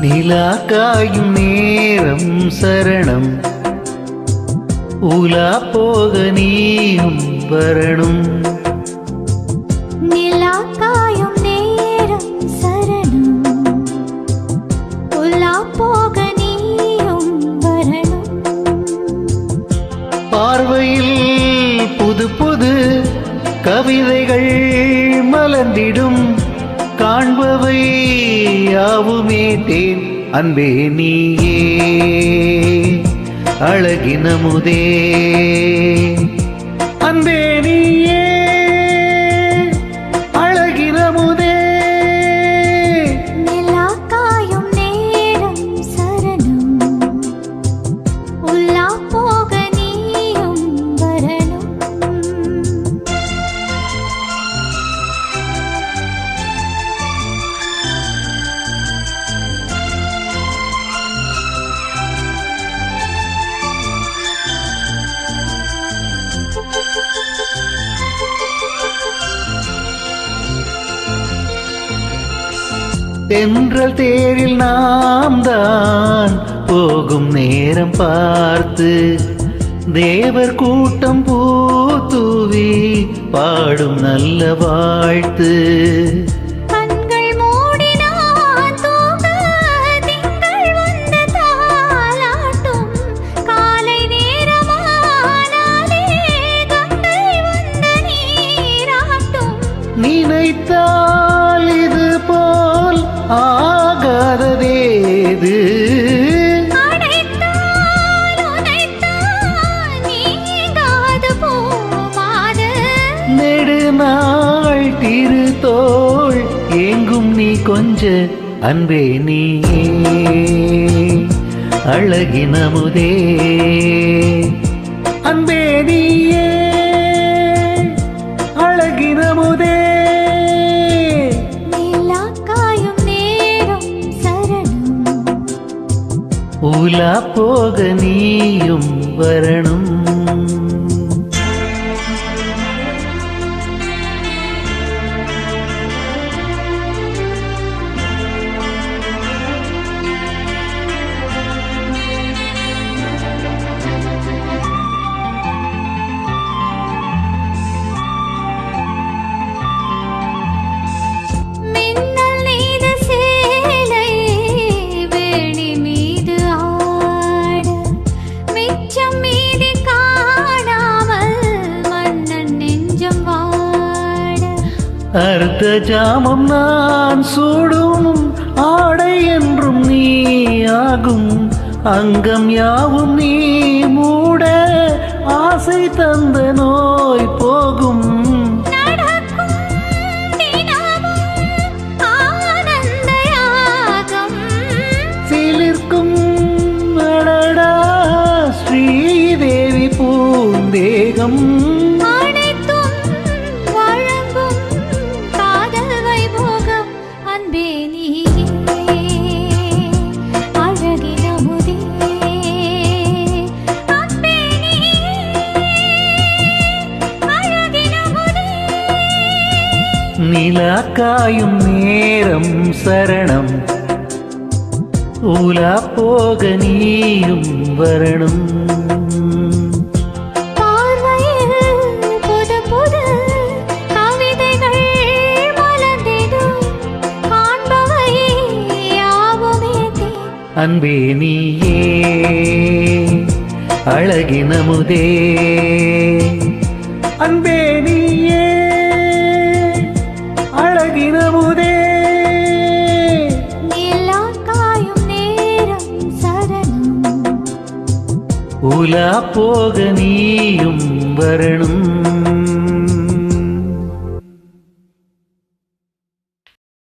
நிலா காயும் நேரம் சரணம், உலா போக நீயும் வரணும். நிலா காயும் நேரம் சரணம், உலா போக நீயும் வரணும். பார்வையில் புது புது கவிதைகள் மலர்ந்திடும், காண்பவை யாவுமே தேன். அன்பே நீயே அழகினமுதே, அன்பே நீயே அழகினமுதே. நிலா காயும் நேரம் சரணம், உலா போக நீயும் வரணும். தென்றல் தேரில் நாம் தான் போகும் நேரம் பார்த்து, தேவர் கூட்டம் பூத்தூவி பாடும் நல்ல வாழ்த்து. கண்கள் மூடினான் தூங்க திங்கள் வந்து தாலாட்டும், காலை நேரமானாலே கங்கை வந்து நீராட்டும். நினைத்தால் இது போல் ஆகாததேது, அடைத்தால் உதைத்தால் நீங்காது போமாது. நெடுநாள் திருத்தோள் எங்கும் நீ கொஞ்ச. அன்பே நீயே அழகினமுதே, அன்பே நீயே அழகினமுதே. நிலா காயும் நேரம் சரணம், உலா போக நீயும் வரணும். மின்னல் நீத சேலை வேணி மீது ஆட, மிச்சம் மீதி காணாமல் மன்னன் நெஞ்சம் வாட. அர்த்த ஜாமம் நான் சூடும் ஆடை என்றும் நீ ஆகும், அங்கம் யாவும் நீ மூட ஆசை தந்த நோய் போகும். நடக்கும் தினமும் ஆனந்த யாகம், சிலிர்க்கும் அடடா ஸ்ரீதேவி பூந்தேகம். அனைத்தும் வழங்கும் காதல் வைபோகம். அன்பே நீயே அழகினமுதே, அன்பே நீயே அழகினமுதே. நிலா காயும் நேரம் சரணம், உலா போக நீயும் வரணும். பார்வையில் புது புது கவிதைகள் மலர்ந்திடும், காண்பவை யாவுமே தேன். அன்பே நீயே அழகினமுதே, அன்பே நீயே அழகினமுதே. நிலா காயும் நேரம் சரணம், உலா போக நீயும் வரணும்.